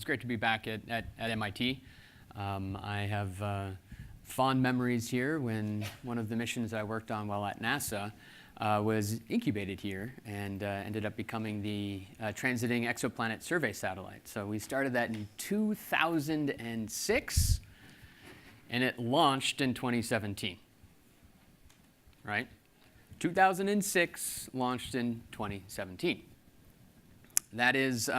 It's great to be back at MIT. I have fond memories here when one of the missions I worked on while at NASA was incubated here and ended up becoming the Transiting Exoplanet Survey Satellite. So we started that in 2006, and it launched in 2017, right? 2006, launched in 2017. That is,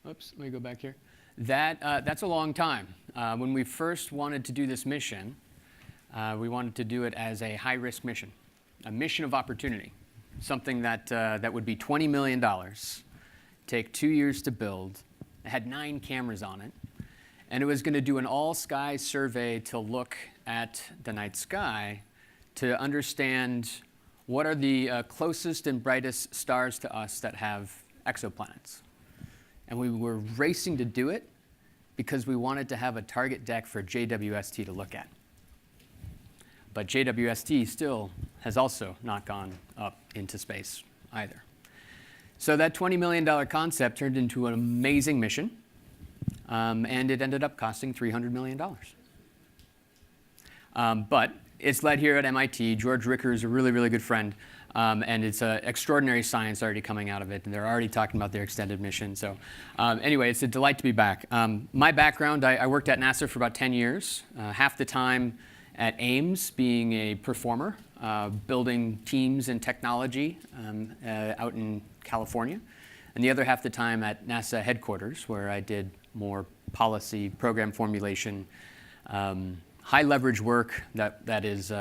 oops, let me go back here. That's a long time. When we first wanted to do this mission, we wanted to do it as a high-risk mission, a mission of opportunity, something that would be $20 million, take 2 years to build. It had 9 cameras on it, and it was going to do an all-sky survey to look at the night sky to understand what are the closest and brightest stars to us that have exoplanets. And we were racing to do it because we wanted to have a target deck for JWST to look at. But JWST still has also not gone up into space either. So that $20 million concept turned into an amazing mission, and it ended up costing $300 million. But it's led here at MIT. George Ricker is a really, really good friend. And it's extraordinary science already coming out of it, and they're already talking about their extended mission. So anyway, it's a delight to be back. My background, I worked at NASA for about 10 years, half the time at Ames being a performer, building teams and technology out in California, and the other half the time at NASA headquarters, where I did more policy, program formulation, high leverage work that is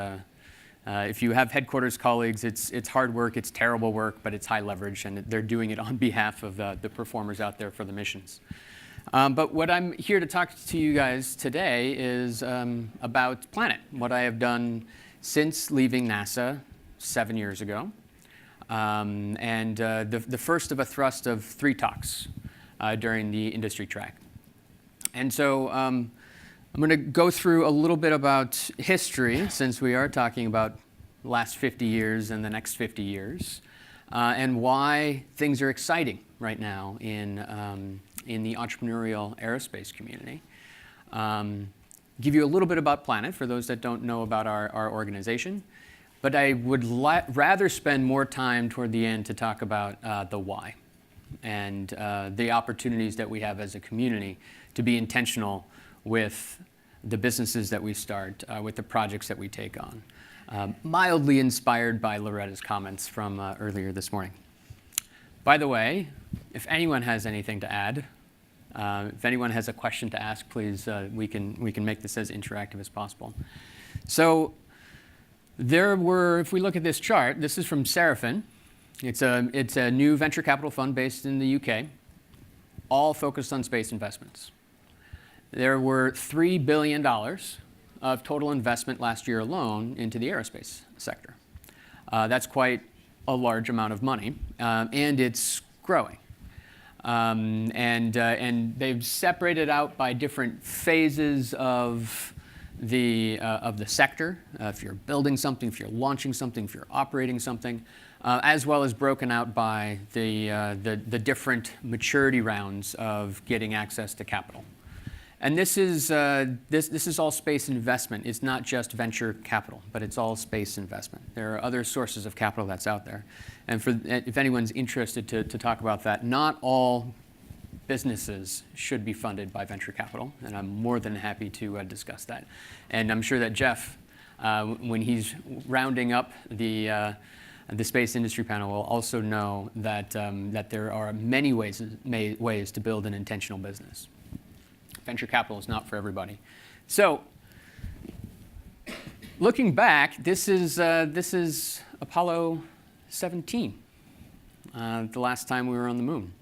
if you have headquarters colleagues, it's hard work, it's terrible work, but it's high leverage, and they're doing it on behalf of the performers out there for the missions. But what I'm here to talk to you guys today is about Planet, what I have done since leaving NASA 7 years ago, and the first of a thrust of 3 talks during the industry track. And so I'm going to go through a little bit about history, since we are talking about the last 50 years and the next 50 years, and why things are exciting right now in the entrepreneurial aerospace community. Give you a little bit about Planet for those that don't know about our organization, but I would rather spend more time toward the end to talk about the why and the opportunities that we have as a community to be intentional with the businesses that we start, with the projects that we take on. Mildly inspired by Loretta's comments from earlier this morning. By the way, if anyone has anything to add, if anyone has a question to ask, please, we can make this as interactive as possible. So there were, if we look at this chart, this is from Seraphin. It's a new venture capital fund based in the UK, all focused on space investments. There were $3 billion of total investment last year alone into the aerospace sector. That's quite a large amount of money, and it's growing. And they've separated out by different phases of the sector. If you're building something, if you're launching something, if you're operating something, as well as broken out by the different maturity rounds of getting access to capital. And this is all space investment. It's not just venture capital, but it's all space investment. There are other sources of capital that's out there. And if anyone's interested to talk about that, not all businesses should be funded by venture capital, and I'm more than happy to discuss that. And I'm sure that Jeff, when he's rounding up the space industry panel, will also know that there are many ways to build an intentional business. Venture capital is not for everybody. So, looking back, this is Apollo 17, the last time we were on the moon,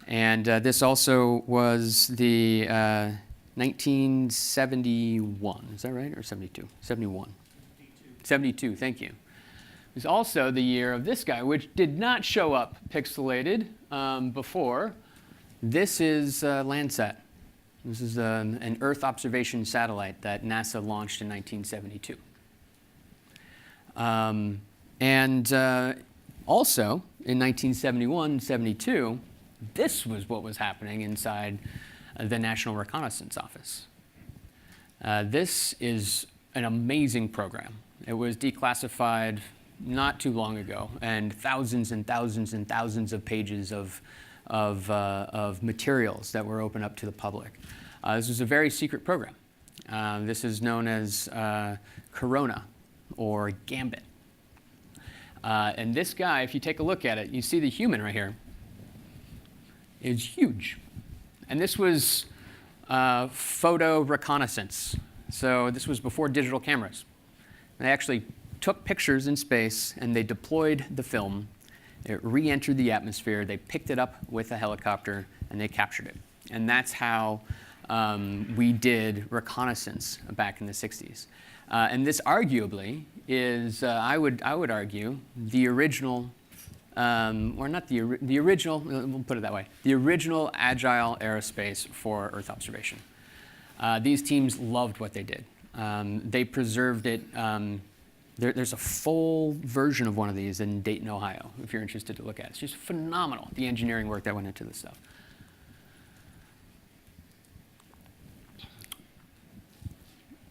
and this also was the 1971. Is that right, or 72? 71. 72. Thank you. It was also the year of this guy, which did not show up pixelated before. This is Landsat. This is an Earth observation satellite that NASA launched in 1972. And also, in 1971-72, This was what was happening inside the National Reconnaissance Office. This is an amazing program. It was declassified not too long ago, and thousands and thousands and thousands of pages of materials that were open up to the public. This was a very secret program. This is known as Corona or Gambit. And this guy, if you take a look at it, you see the human right here is huge. And this was photo reconnaissance. So this was before digital cameras. They actually took pictures in space, and they deployed the film. It re-entered the atmosphere. They picked it up with a helicopter, and they captured it. And that's how we did reconnaissance back in the 60s. And this arguably is, I would argue, the original, or not the original, we'll put it that way, the original Agile Aerospace for Earth observation. These teams loved what they did. They preserved it. There's a full version of one of these in Dayton, Ohio, if you're interested to look at it. It's just phenomenal, the engineering work that went into this stuff.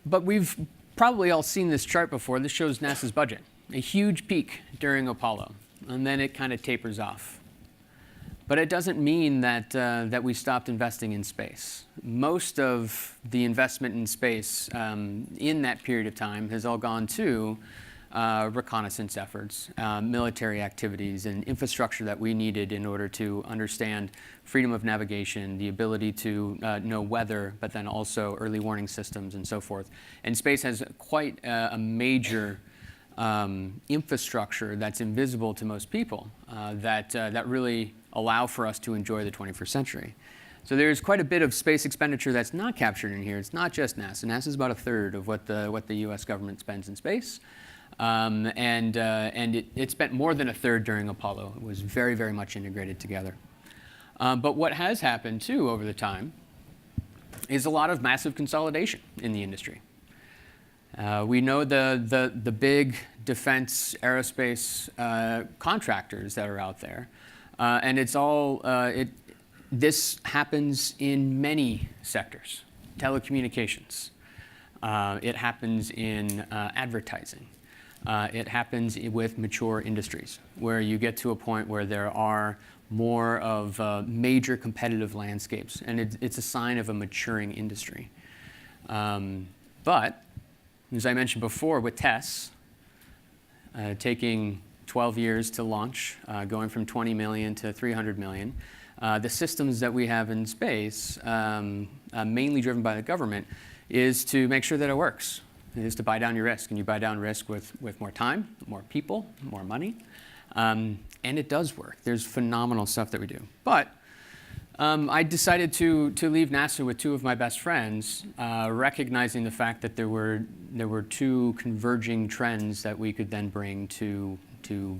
But we've probably all seen this chart before. This shows NASA's budget. A huge peak during Apollo, and then it kind of tapers off. But it doesn't mean that, that we stopped investing in space. Most of the investment in space in that period of time has all gone to reconnaissance efforts, military activities, and infrastructure that we needed in order to understand freedom of navigation, the ability to know weather, but then also early warning systems and so forth. And space has quite a major infrastructure that's invisible to most people that really allow for us to enjoy the 21st century. So there's quite a bit of space expenditure that's not captured in here. It's not just NASA. NASA is about a third of what the U.S. government spends in space. And it spent more than a third during Apollo. It was very, very much integrated together. But what has happened, too, over the time is a lot of massive consolidation in the industry. We know the big defense aerospace contractors that are out there. And it's all, this happens in many sectors. Telecommunications. It happens in advertising. It happens with mature industries, where you get to a point where there are more of major competitive landscapes. And it's a sign of a maturing industry. But, as I mentioned before, with TESS, taking 12 years to launch, going from 20 million to 300 million. The systems that we have in space, mainly driven by the government, is to make sure that it works. It is to buy down your risk, and you buy down risk with more time, more people, more money, and it does work. There's phenomenal stuff that we do. But I decided to leave NASA with two of my best friends, recognizing the fact that there were two converging trends that we could then bring to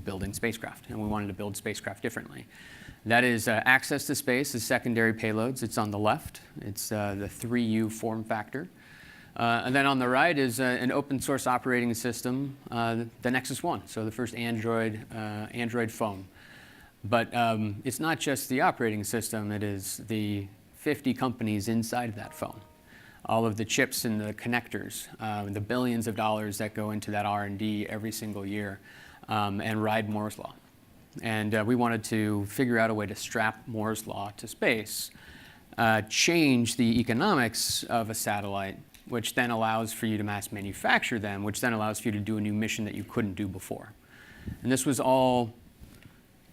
building spacecraft, and we wanted to build spacecraft differently. That is access to space as secondary payloads. It's on the left. It's the 3U form factor. And then on the right is an open source operating system, the Nexus 1, so the first Android phone. But it's not just the operating system, it is the 50 companies inside that phone. All of the chips and the connectors, the billions of dollars that go into that R&D every single year, and ride Moore's Law. And we wanted to figure out a way to strap Moore's Law to space, change the economics of a satellite, which then allows for you to mass manufacture them, which then allows for you to do a new mission that you couldn't do before. And this was all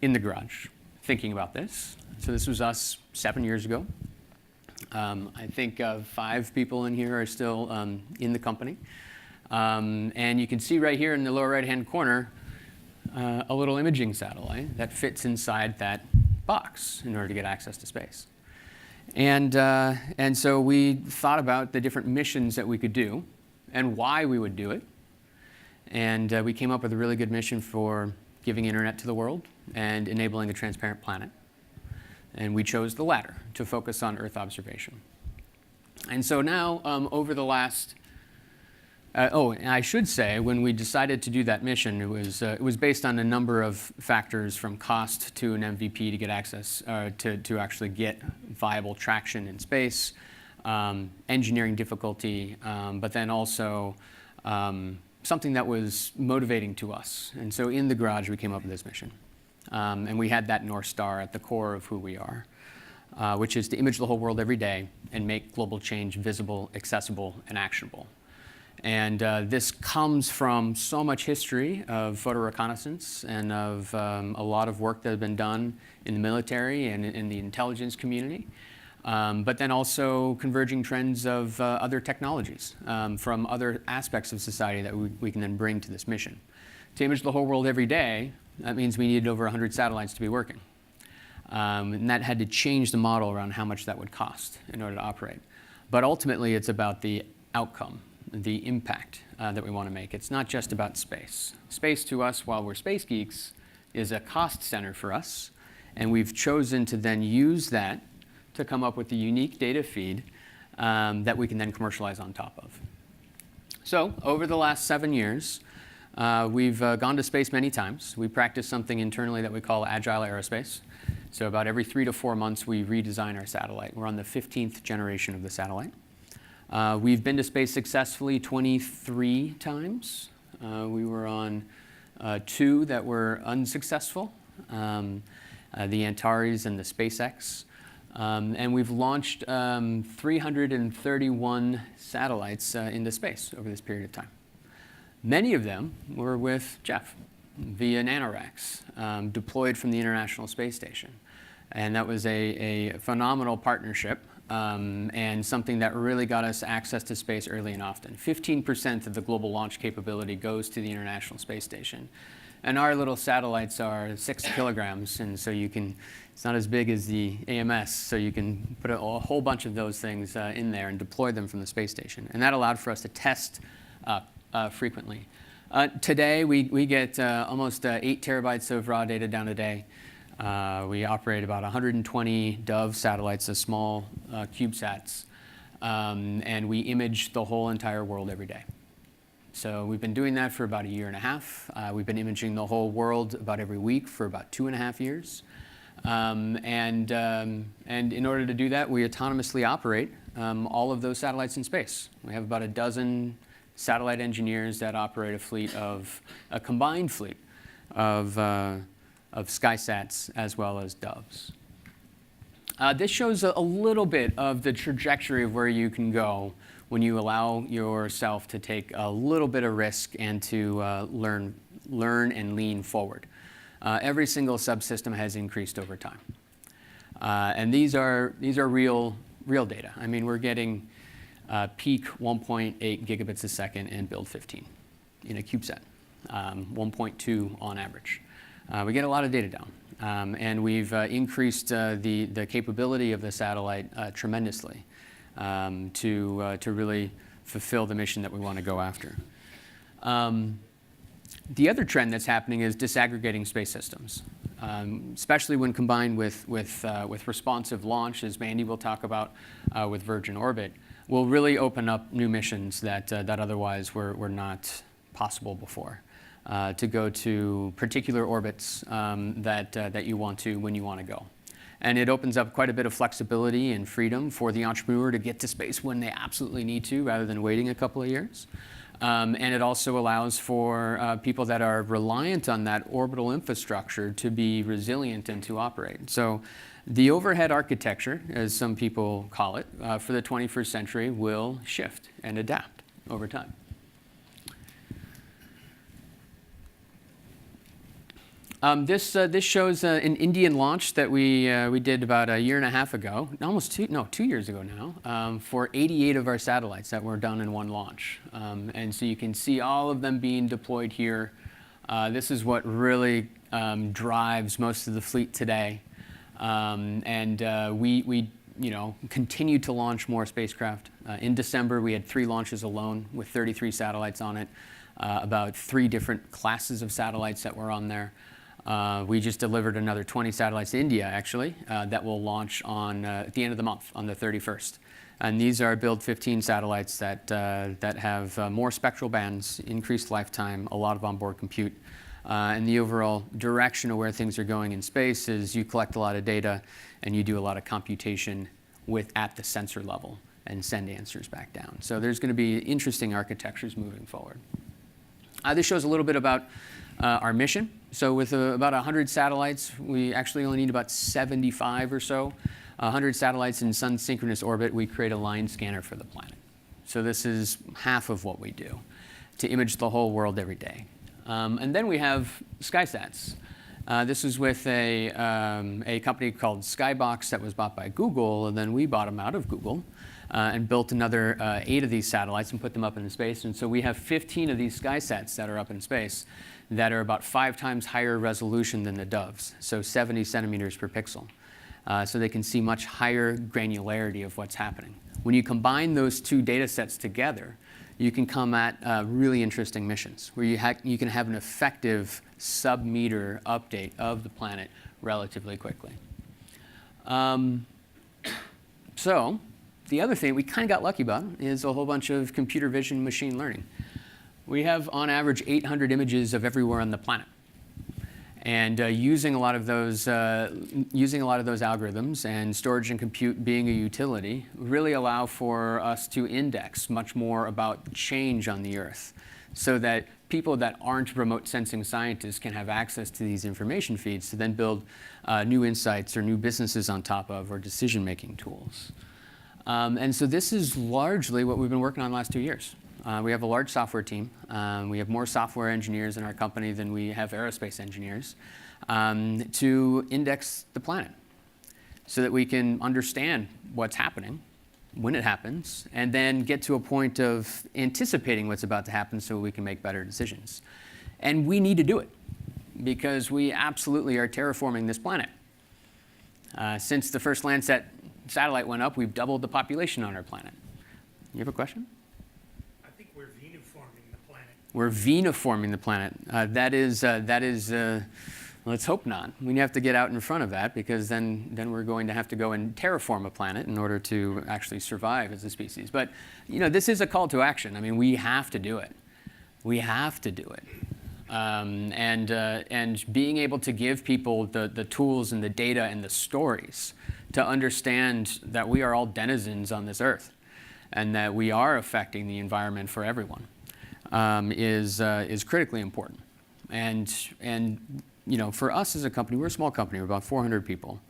in the garage, thinking about this. So this was us 7 years ago. I think 5 people in here are still in the company. And you can see right here in the lower right-hand corner, a little imaging satellite that fits inside that box in order to get access to space. And so we thought about the different missions that we could do and why we would do it. And we came up with a really good mission for giving internet to the world and enabling a transparent planet. And we chose the latter to focus on Earth observation. And so now, over the last And I should say, when we decided to do that mission, it was based on a number of factors, from cost to an MVP to get access, to actually get viable traction in space, engineering difficulty, but then also something that was motivating to us. And so in the garage, we came up with this mission. And we had that North Star at the core of who we are, which is to image the whole world every day and make global change visible, accessible, and actionable. And this comes from so much history of photo reconnaissance and of a lot of work that has been done in the military and in the intelligence community, but then also converging trends of other technologies from other aspects of society that we can then bring to this mission. To image the whole world every day, that means we needed over 100 satellites to be working. And that had to change the model around how much that would cost in order to operate. But ultimately, it's about the outcome, the impact that we want to make. It's not just about space. Space to us, while we're space geeks, is a cost center for us. And we've chosen to then use that to come up with a unique data feed that we can then commercialize on top of. So over the last 7 years, we've gone to space many times. We practice something internally that we call Agile Aerospace. So about every 3 to 4 months, we redesign our satellite. We're on the 15th generation of the satellite. We've been to space successfully 23 times. We were on 2 that were unsuccessful, the Antares and the SpaceX. And we've launched 331 satellites into space over this period of time. Many of them were with Jeff via nanoracks, deployed from the International Space Station. And that was a phenomenal partnership. And something that really got us access to space early and often. 15% of the global launch capability goes to the International Space Station. And our little satellites are 6 kilograms, and so it's not as big as the AMS, so you can put a whole bunch of those things in there and deploy them from the space station. And that allowed for us to test frequently. Today, we get almost 8 terabytes of raw data down a day. We operate about 120 Dove satellites, the small CubeSats, and we image the whole entire world every day. So we've been doing that for about 1.5 years. We've been imaging the whole world about every week for about 2.5 years. And in order to do that, we autonomously operate all of those satellites in space. We have about 12 satellite engineers that operate a combined fleet of SkySats as well as Doves. This shows a little bit of the trajectory of where you can go when you allow yourself to take a little bit of risk and to learn and lean forward. Every single subsystem has increased over time. And these are real data. I mean, we're getting peak 1.8 gigabits a second and build 15 in a CubeSat, 1.2 on average. We get a lot of data down. And we've increased the capability of the satellite tremendously to really fulfill the mission that we want to go after. The other trend that's happening is disaggregating space systems, especially when combined with responsive launch, as Mandy will talk about with Virgin Orbit, will really open up new missions that otherwise were not possible before. To go to particular orbits that you want to when you want to go. And it opens up quite a bit of flexibility and freedom for the entrepreneur to get to space when they absolutely need to, rather than waiting a couple of years. And it also allows for people that are reliant on that orbital infrastructure to be resilient and to operate. So the overhead architecture, as some people call it, for the 21st century will shift and adapt over time. This shows an Indian launch that we did about 1.5 years ago, almost 2 years ago now, for 88 of our satellites that were done in one launch. And so you can see all of them being deployed here. This is what really drives most of the fleet today. We continue to launch more spacecraft. In December, we had 3 launches alone with 33 satellites on it, about 3 different classes of satellites that were on there. We just delivered another 20 satellites to India, actually, that will launch on at the end of the month, on the 31st. And these are Build 15 satellites that have more spectral bands, increased lifetime, a lot of onboard compute. And the overall direction of where things are going in space is you collect a lot of data and you do a lot of computation at the sensor level and send answers back down. So there's going to be interesting architectures moving forward. This shows a little bit about our mission. So with about 100 satellites, we actually only need about 75 or so. 100 satellites in sun-synchronous orbit, we create a line scanner for the planet. So this is half of what we do, to image the whole world every day. And then we have SkySats. This is with a company called Skybox that was bought by Google, and then we bought them out of Google and built another 8 of these satellites and put them up into space. And so we have 15 of these SkySats that are up in space that are about 5 times higher resolution than the Doves, so 70 centimeters per pixel. So they can see much higher granularity of what's happening. When you combine those 2 data sets together, you can come at really interesting missions where you can have an effective sub-meter update of the planet relatively quickly. So the other thing we kind of got lucky about is a whole bunch of computer vision machine learning. We have, on average, 800 images of everywhere on the planet. And using a lot of those algorithms and storage and compute being a utility really allow for us to index much more about change on the Earth, so that people that aren't remote sensing scientists can have access to these information feeds to then build new insights or new businesses on top of, or decision-making tools. And so this is largely what we've been working on the last 2 years. We have a large software team. We have more software engineers in our company than we have aerospace engineers to index the planet so that we can understand what's happening, when it happens, and then get to a point of anticipating what's about to happen so we can make better decisions. And we need to do it because we absolutely are terraforming this planet. Since the first Landsat satellite went up, we've doubled the population on our planet. You have a question? We're veniforming the planet. That is, let's hope not. We have to get out in front of that because then we're going to have to go and terraform a planet in order to actually survive as a species. But this is a call to action. I mean, we have to do it. We have to do it. And being able to give people the tools and the data and the stories to understand that we are all denizens on this Earth and that we are affecting the environment for everyone. Is critically important. And for us as a company, we're a small company. We're about 400 people.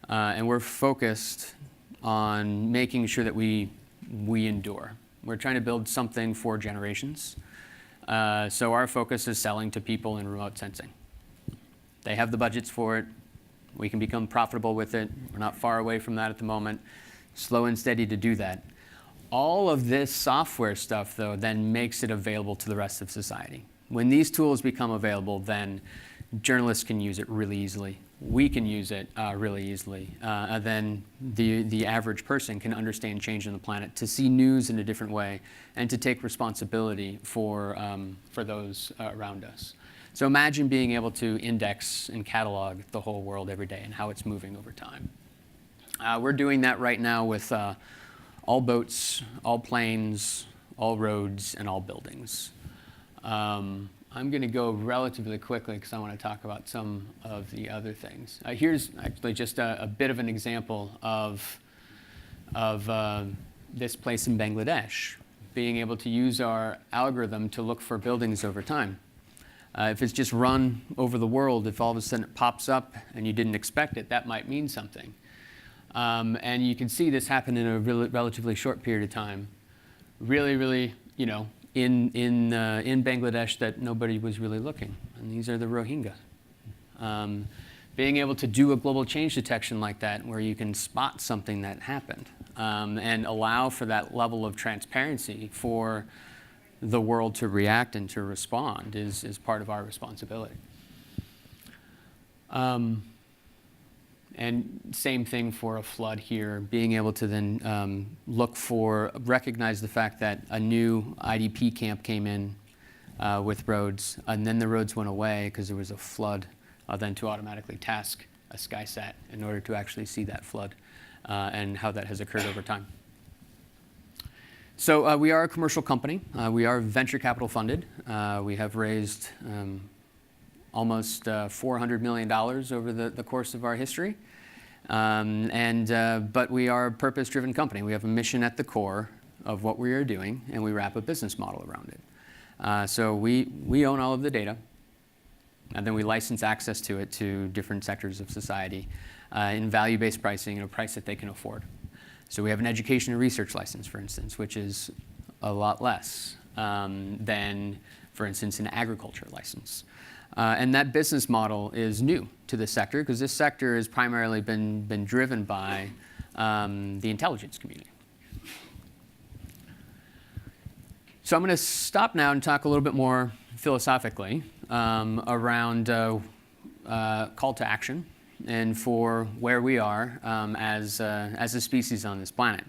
And we're focused on making sure that we endure. We're trying to build something for generations. So our focus is selling to people in remote sensing. They have the budgets for it. We can become profitable with it. We're not far away from that at the moment. Slow and steady to do that. All of this software stuff, though, then makes it available to the rest of society. When these tools become available, then journalists can use it really easily. We can use it really easily. And then the average person can understand change on the planet, to see news in a different way, and to take responsibility for those around us. So imagine being able to index and catalog the whole world every day and how it's moving over time. We're doing that right now with all boats, all planes, all roads, and all buildings. I'm going to go relatively quickly because I want to talk about some of the other things. Here's actually just a bit of an example of this place in Bangladesh, being able to use our algorithm to look for buildings over time. If it's just run over the world, if all of a sudden it pops up and you didn't expect it, that might mean something. And you can see this happen in a relatively short period of time. Really, in Bangladesh that nobody was really looking. And these are the Rohingya. Being able to do a global change detection like that, where you can spot something that happened, and allow for that level of transparency for the world to react and to respond is part of our responsibility. And same thing for a flood here, being able to then recognize the fact that a new IDP camp came in with roads, and then the roads went away because there was a flood than to automatically task a SkySat in order to actually see that flood and how that has occurred over time. So we are a commercial company. We are venture capital funded. We have raised almost $400 million over the course of our history. But we are a purpose-driven company. We have a mission at the core of what we are doing, and we wrap a business model around it. So we own all of the data, and then we license access to it to different sectors of society in value-based pricing, a price that they can afford. So we have an education and research license, for instance, which is a lot less than, for instance, an agriculture license. And that business model is new to this sector because this sector has primarily been driven by the intelligence community. So I'm going to stop now and talk a little bit more philosophically around call to action and for where we are as a species on this planet.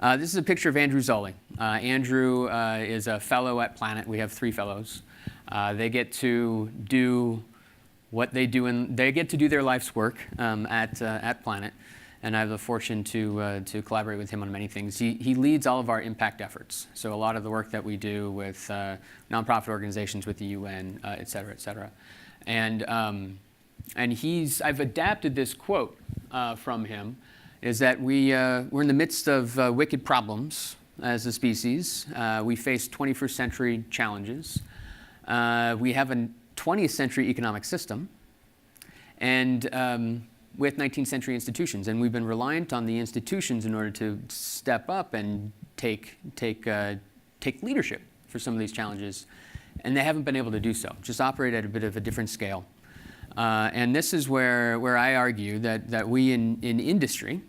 This is a picture of Andrew Zully. Andrew is a fellow at Planet. We have 3 fellows. They get to do what they do, and they get to do their life's work at Planet. And I have the fortune to collaborate with him on many things. He leads all of our impact efforts. So a lot of the work that we do with nonprofit organizations, with the UN, et cetera, et cetera. And I've adapted this quote from him, is that we're in the midst of wicked problems as a species. We face 21st century challenges. We have a 20th century economic system, and with 19th century institutions, and we've been reliant on the institutions in order to step up and take leadership for some of these challenges, and they haven't been able to do so. Just operate at a bit of a different scale. And this is where I argue that we in industry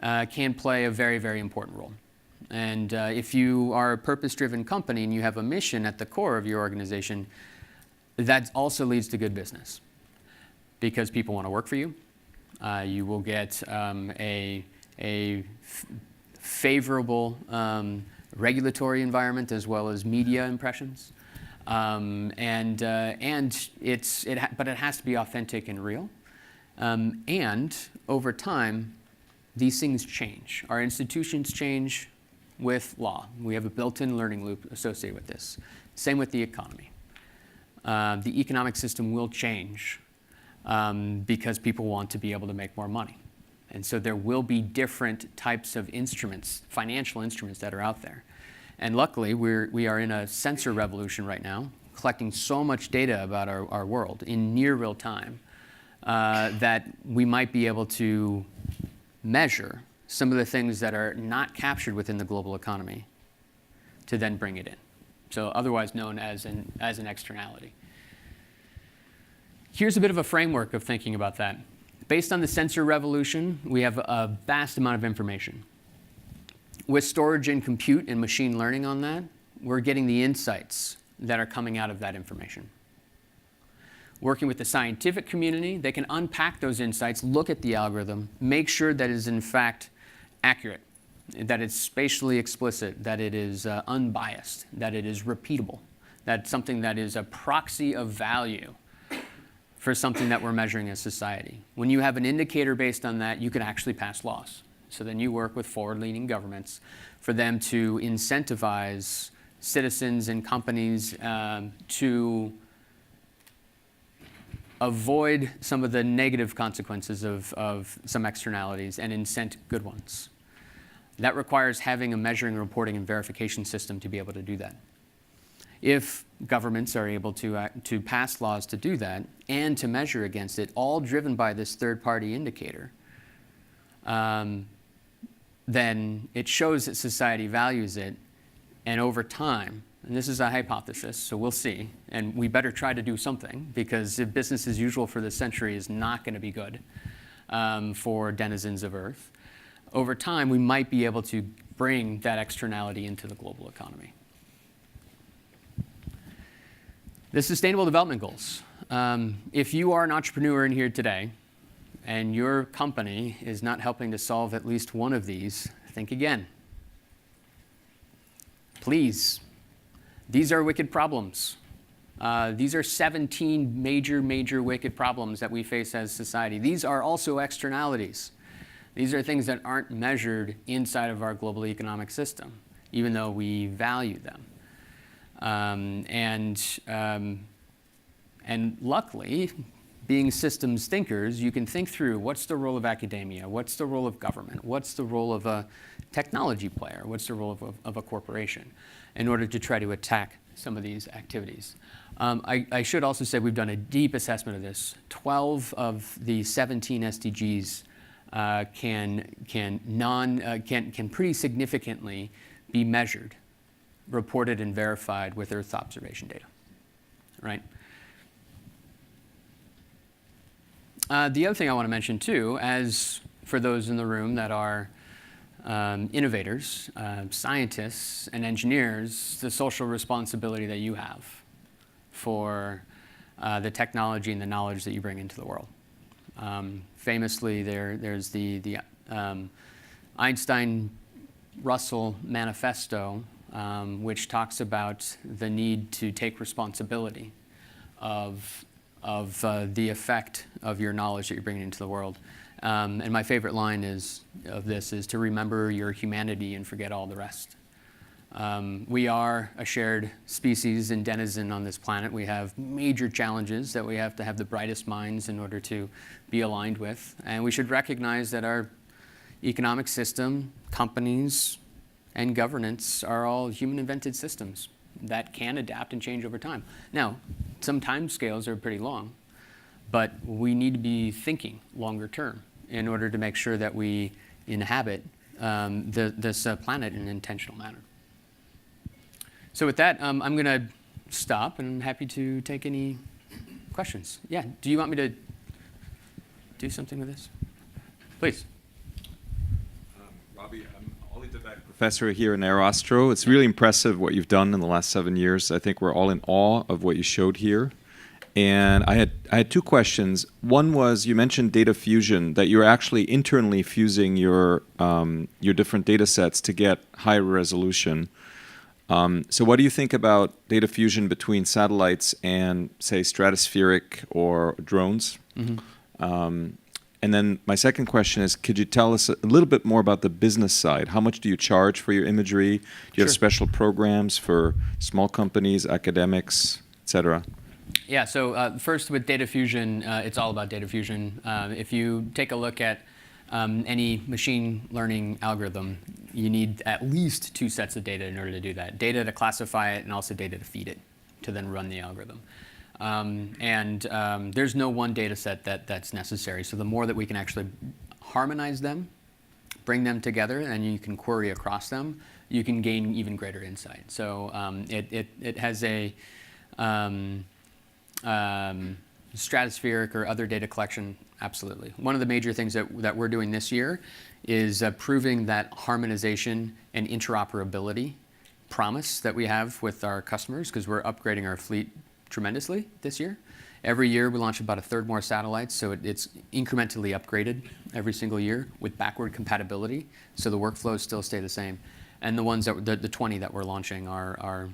can play a very, very important role. And if you are a purpose-driven company and you have a mission at the core of your organization, that also leads to good business because people want to work for you. You will get a favorable regulatory environment as well as media impressions. But it has to be authentic and real. And over time, these things change. Our institutions change with law. We have a built-in learning loop associated with this. Same with the economy. The economic system will change because people want to be able to make more money. And so there will be different types of instruments, financial instruments that are out there. And luckily, we are in a sensor revolution right now, collecting so much data about our world in near real time that we might be able to measure some of the things that are not captured within the global economy to then bring it in. So otherwise known as an externality. Here's a bit of a framework of thinking about that. Based on the sensor revolution, we have a vast amount of information. With storage and compute and machine learning on that, we're getting the insights that are coming out of that information. Working with the scientific community, they can unpack those insights, look at the algorithm, make sure that it is in fact accurate, that it's spatially explicit, that it is unbiased, that it is repeatable, that's something that is a proxy of value for something that we're measuring as society. When you have an indicator based on that, you can actually pass laws. So then you work with forward-leaning governments for them to incentivize citizens and companies to avoid some of the negative consequences of some externalities and incent good ones. That requires having a measuring, reporting, and verification system to be able to do that. If governments are able to pass laws to do that and to measure against it, all driven by this third-party indicator, then it shows that society values it, and over time, and this is a hypothesis, so we'll see, and we better try to do something, because if business as usual for this century is not going to be good for denizens of Earth, over time we might be able to bring that externality into the global economy. The Sustainable Development Goals. If you are an entrepreneur in here today, and your company is not helping to solve at least one of these, think again. Please. These are wicked problems. These are 17 major wicked problems that we face as society. These are also externalities. These are things that aren't measured inside of our global economic system, even though we value them. And luckily, being systems thinkers, you can think through what's the role of academia, what's the role of government, what's the role of a technology player, what's the role of a corporation, in order to try to attack some of these activities. I should also say we've done a deep assessment of this. 12 of the 17 SDGs can pretty significantly be measured, reported, and verified with Earth observation data, right? The other thing I want to mention too, as for those in the room that are innovators, scientists, and engineers, the social responsibility that you have for the technology and the knowledge that you bring into the world. Famously, there's the Einstein-Russell Manifesto, which talks about the need to take responsibility of the effect of your knowledge that you're bringing into the world. And my favorite line of this is to remember your humanity and forget all the rest. We are a shared species and denizen on this planet. We have major challenges that we have to have the brightest minds in order to be aligned with. And we should recognize that our economic system, companies, and governance are all human-invented systems that can adapt and change over time. Now, some time scales are pretty long, but we need to be thinking longer term in order to make sure that we inhabit this planet in an intentional manner. So with that, I'm going to stop, and I'm happy to take any questions. Yeah, do you want me to do something with this? Please. Robbie, I'm professor here in Aerostro. It's really impressive what you've done in the last 7 years. I think we're all in awe of what you showed here. And I had two questions. One was, you mentioned data fusion, that you're actually internally fusing your different data sets to get higher resolution. So what do you think about data fusion between satellites and, say, stratospheric or drones? Mm-hmm. And then my second question is, could you tell us a little bit more about the business side? How much do you charge for your imagery? Do you have special programs for small companies, academics, et cetera? Yeah, so first with data fusion, it's all about data fusion. If you take a look at any machine learning algorithm, you need at least 2 sets of data in order to do that. Data to classify it and also data to feed it to then run the algorithm. There's no one data set that's necessary. So the more that we can actually harmonize them, bring them together, and you can query across them, you can gain even greater insight. So it has a stratospheric or other data collection, absolutely. One of the major things that we're doing this year is proving that harmonization and interoperability promise that we have with our customers, because we're upgrading our fleet tremendously this year. Every year we launch about 1/3 more satellites, so it's incrementally upgraded every single year with backward compatibility, so the workflows still stay the same. And the ones that the 20 that we're launching are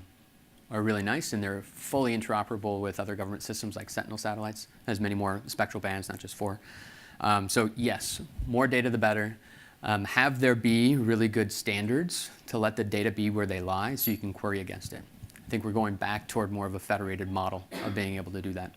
really nice, and they're fully interoperable with other government systems like Sentinel satellites. There's many more spectral bands, not just 4. So yes, more data the better. Have there be really good standards to let the data be where they lie so you can query against it. I think we're going back toward more of a federated model of being able to do that.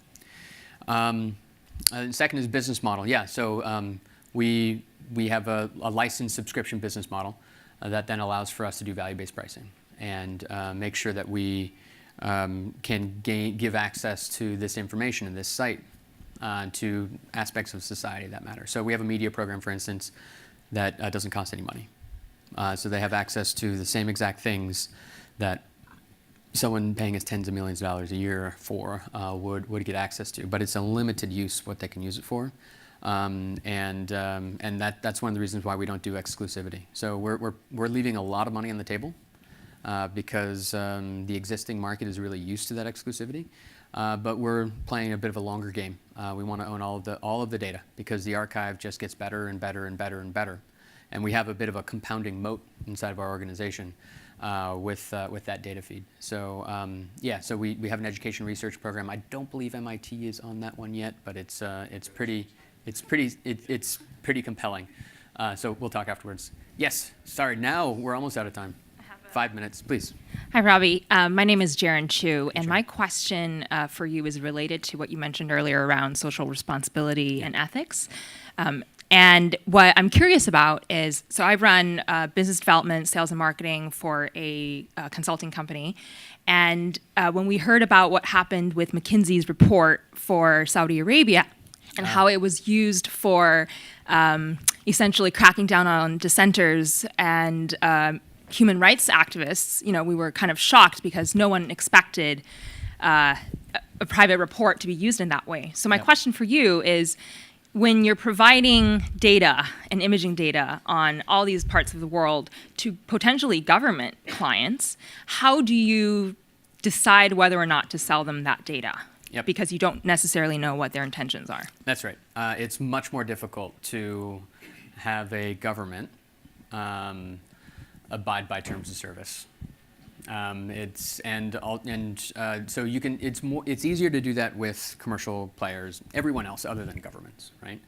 Second is business model. Yeah, so we have a licensed subscription business model that then allows for us to do value-based pricing and make sure that we can give access to this information and this site to aspects of society that matter. So we have a media program, for instance, that doesn't cost any money. So they have access to the same exact things that someone paying us tens of millions of dollars a year for would get access to. But it's a limited use what they can use it for. And that's one of the reasons why we don't do exclusivity. So we're leaving a lot of money on the table because the existing market is really used to that exclusivity. But we're playing a bit of a longer game. We want to own all of the data because the archive just gets better and better and better and better. And we have a bit of a compounding moat inside of our organization with that data feed. So yeah, so we have an education research program. I don't believe MIT is on that one yet, but it's pretty compelling. So we'll talk afterwards. Yes, sorry, now we're almost out of time. 5 minutes, please. Hi, Robbie. My name is Jaren Chu, and my question for you is related to what you mentioned earlier around social responsibility and ethics. And what I'm curious about is, so I run business development, sales, and marketing for a consulting company. And when we heard about what happened with McKinsey's report for Saudi Arabia and how it was used for essentially cracking down on dissenters and human rights activists, we were kind of shocked because no one expected a private report to be used in that way. So my question for you is, when you're providing data and imaging data on all these parts of the world to potentially government clients, how do you decide whether or not to sell them that data? Yep. Because you don't necessarily know what their intentions are. That's right. It's much more difficult to have a government abide by terms of service. So you can. It's easier to do that with commercial players, everyone else other than governments, right?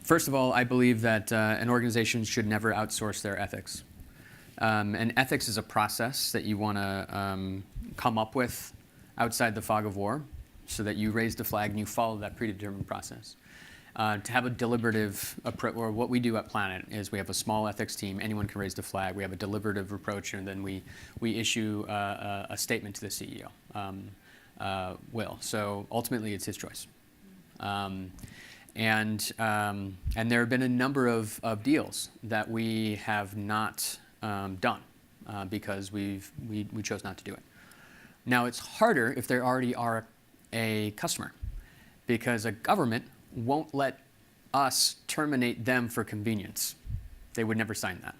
First of all, I believe that an organization should never outsource their ethics. And ethics is a process that you want to come up with outside the fog of war, so that you raise the flag and you follow that predetermined process. To have a deliberative approach, or what we do at Planet is we have a small ethics team. Anyone can raise the flag. We have a deliberative approach, and then we issue a statement to the CEO. So ultimately, it's his choice. And there have been a number of deals that we have not done because we chose not to do it. Now it's harder if they already are a customer, because a government won't let us terminate them for convenience. They would never sign that.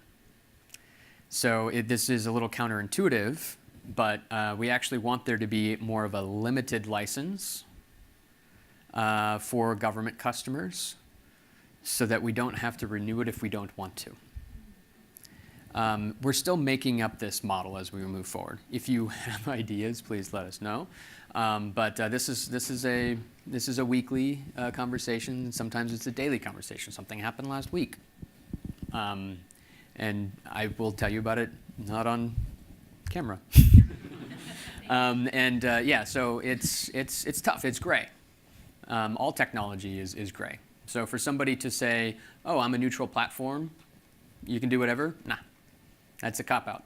So this is a little counterintuitive, but we actually want there to be more of a limited license for government customers, so that we don't have to renew it if we don't want to. We're still making up this model as we move forward. If you have ideas, please let us know. But this is a weekly conversation. Sometimes it's a daily conversation. Something happened last week, and I will tell you about it, not on camera. So it's tough. It's gray. All technology is gray. So for somebody to say, "Oh, I'm a neutral platform, you can do whatever," nah, that's a cop-out.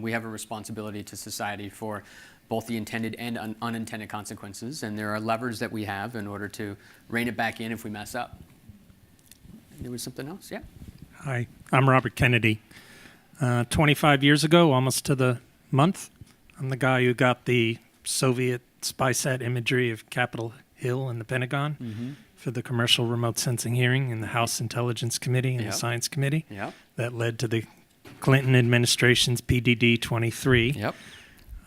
We have a responsibility to society for both the intended and unintended consequences, and there are levers that we have in order to rein it back in if we mess up. There was something else? Yeah. Hi, I'm Robert Kennedy. 25 years ago, almost to the month, I'm the guy who got the Soviet spy sat imagery of Capitol Hill and the Pentagon for the commercial remote sensing hearing in the House Intelligence Committee and the Science Committee. Yep. That led to the Clinton administration's PDD 23. Yep.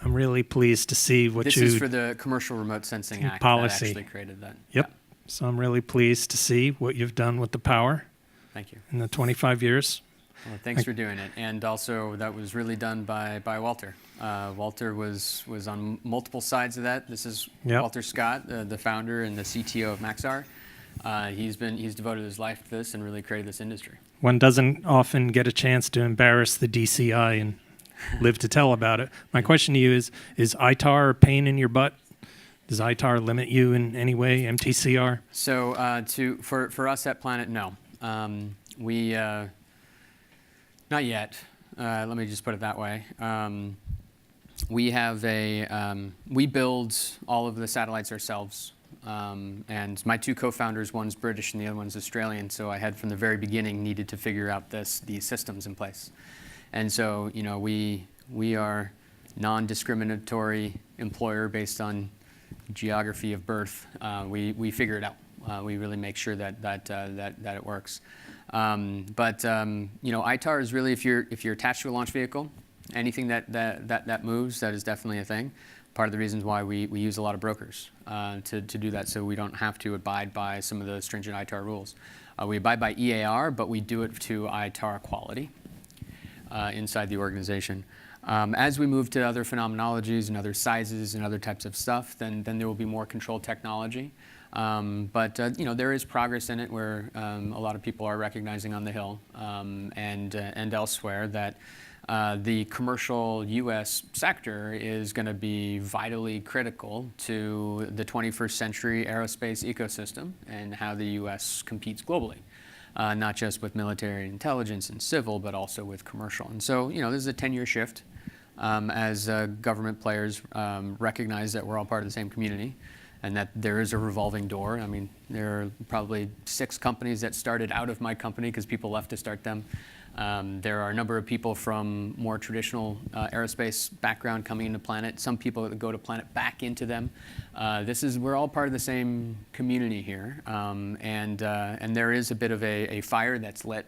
I'm really pleased to see what This is for the Commercial Remote Sensing Act policy. that actually created that. Yep. Yeah. So I'm really pleased to see what you've done with the power Thank you. in the 25 years. Well, thanks for doing it. And also, that was really done by Walter. Walter was on multiple sides of that. This is Walter Scott, the founder and the CTO of Maxar. He's devoted his life to this and really created this industry. One doesn't often get a chance to embarrass the DCI and live to tell about it. My question to you is ITAR a pain in your butt? Does ITAR limit you in any way, MTCR? So for us at Planet, no. We not yet. Let me just put it that way. We have we build all of the satellites ourselves. And my two co-founders, one's British and the other one's Australian, so I had from the very beginning needed to figure out these systems in place. And so, we are non-discriminatory employer based on geography of birth. We figure it out. We really make sure that it works. ITAR is really if you're attached to a launch vehicle, anything that moves, that is definitely a thing. Part of the reasons why we use a lot of brokers to do that, so we don't have to abide by some of the stringent ITAR rules. We abide by EAR, but we do it to ITAR quality. inside the organization. As we move to other phenomenologies and other sizes and other types of stuff, then there will be more controlled technology. But there is progress in it where a lot of people are recognizing on the Hill and elsewhere that the commercial U.S. sector is going to be vitally critical to the 21st century aerospace ecosystem and how the U.S. competes globally. Not just with military intelligence and civil, but also with commercial. And so, this is a 10-year shift as government players recognize that we're all part of the same community and that there is a revolving door. I mean, there are probably 6 companies that started out of my company because people left to start them. There are a number of people from more traditional aerospace background coming into Planet. Some people that go to Planet back into them. We're all part of the same community here, and there is a bit of a fire that's lit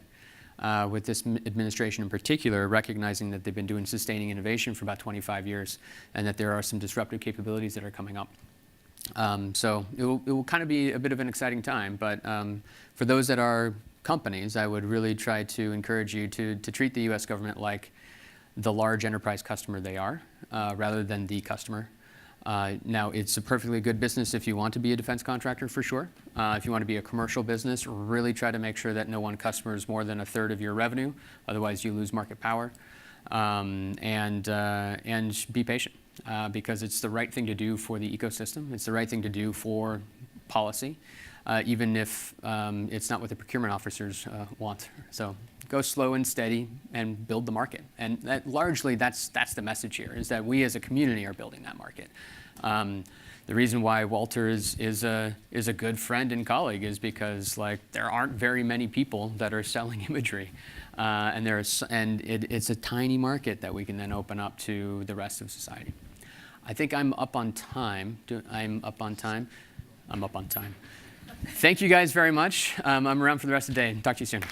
with this administration in particular, recognizing that they've been doing sustaining innovation for about 25 years, and that there are some disruptive capabilities that are coming up. So it will kind of be a bit of an exciting time, but for those that are companies, I would really try to encourage you to treat the U.S. government like the large enterprise customer they are, rather than the customer. Now, it's a perfectly good business if you want to be a defense contractor, for sure. If you want to be a commercial business, really try to make sure that no one customer is more than a third of your revenue. Otherwise, you lose market power. And be patient, because it's the right thing to do for the ecosystem. It's the right thing to do for policy. Even if it's not what the procurement officers want. So go slow and steady and build the market. And largely, that's the message here, is that we as a community are building that market. The reason why Walter is a good friend and colleague is because there aren't very many people that are selling imagery. And it's a tiny market that we can then open up to the rest of society. I think I'm up on time. I'm up on time. Thank you guys very much. I'm around for the rest of the day. Talk to you soon.